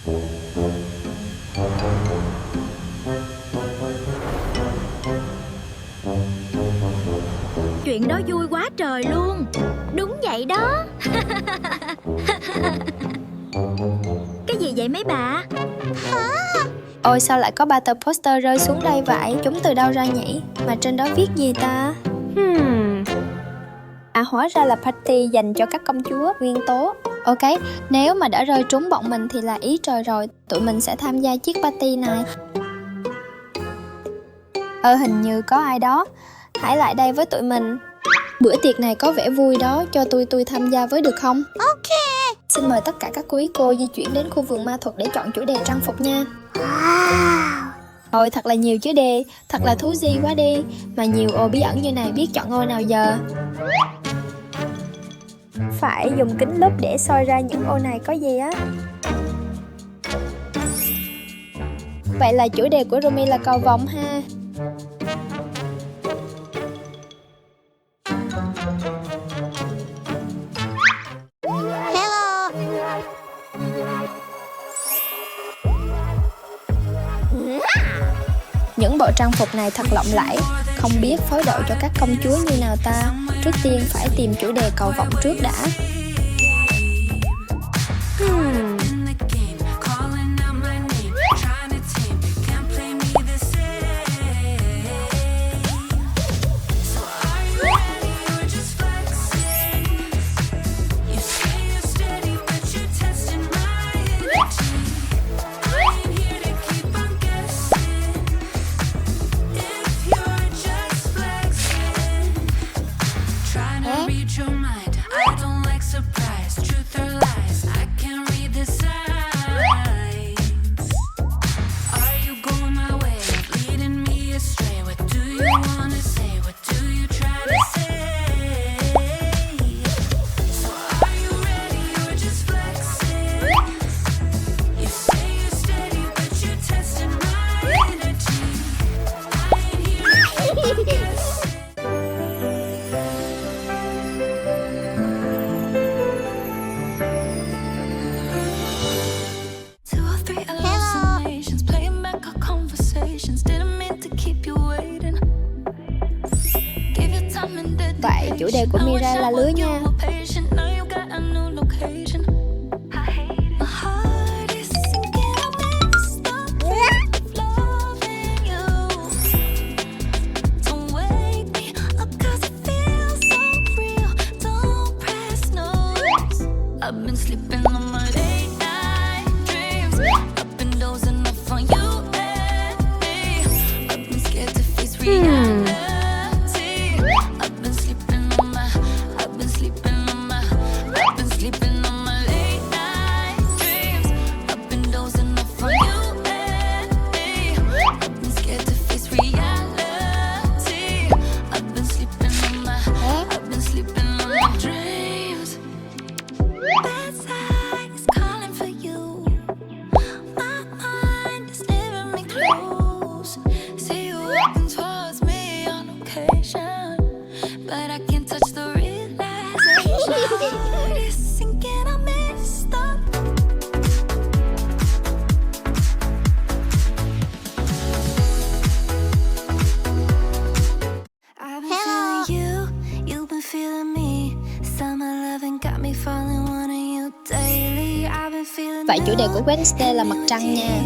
Chuyện đó vui quá trời luôn. Đúng vậy đó. Cái gì vậy mấy bà? Ôi sao lại có 3 tờ poster rơi xuống đây vậy? Chúng từ đâu ra nhỉ? Mà trên đó viết gì ta? À hóa ra là party dành cho các công chúa nguyên tố. Ok, nếu mà đã rơi trúng bọn mình thì là ý trời rồi. Tụi mình sẽ tham gia chiếc party này. Hình như có ai đó. Hãy lại đây với tụi mình. Bữa tiệc này có vẻ vui đó, cho tôi tham gia với được không? Ok. Xin mời tất cả các quý cô di chuyển đến khu vườn ma thuật để chọn chủ đề trang phục nha. Wow. Ôi thật là nhiều chứ đề, thật là thú di quá đi. Mà nhiều ô bí ẩn như này biết chọn ô nào giờ? Phải dùng kính lúp để soi ra những ô này có gì á. Vậy là chủ đề của Rumi là cầu vồng ha. Hello. Những bộ trang phục này thật lộng lẫy. Không biết phối đội cho các công chúa như nào ta. Trước tiên phải tìm chủ đề cầu vồng trước đã. Vậy chủ đề của Mira là lứa nha. Vậy chủ đề của Wednesday là mặt trăng nha.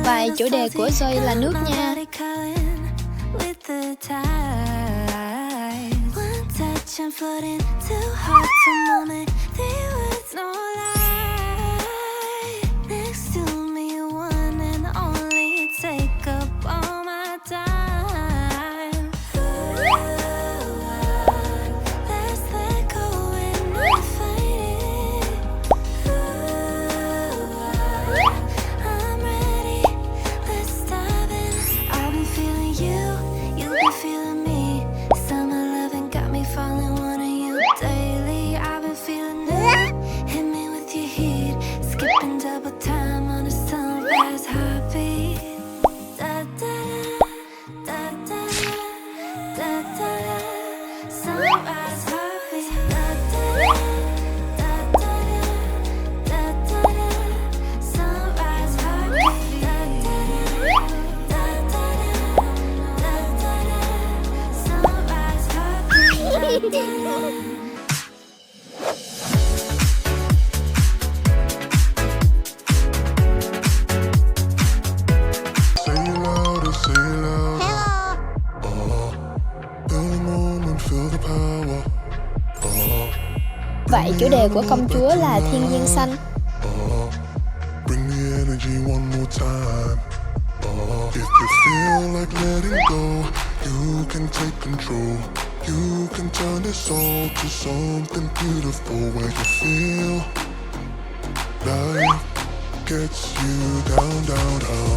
Và chủ đề của Zoe là nước nha. Vậy chủ đề của công chúa là thiên nhiên xanh. Bring the energy one more time. If you feel like letting go, you can take control. You can turn this all to something beautiful where you feel life gets you down, down, down.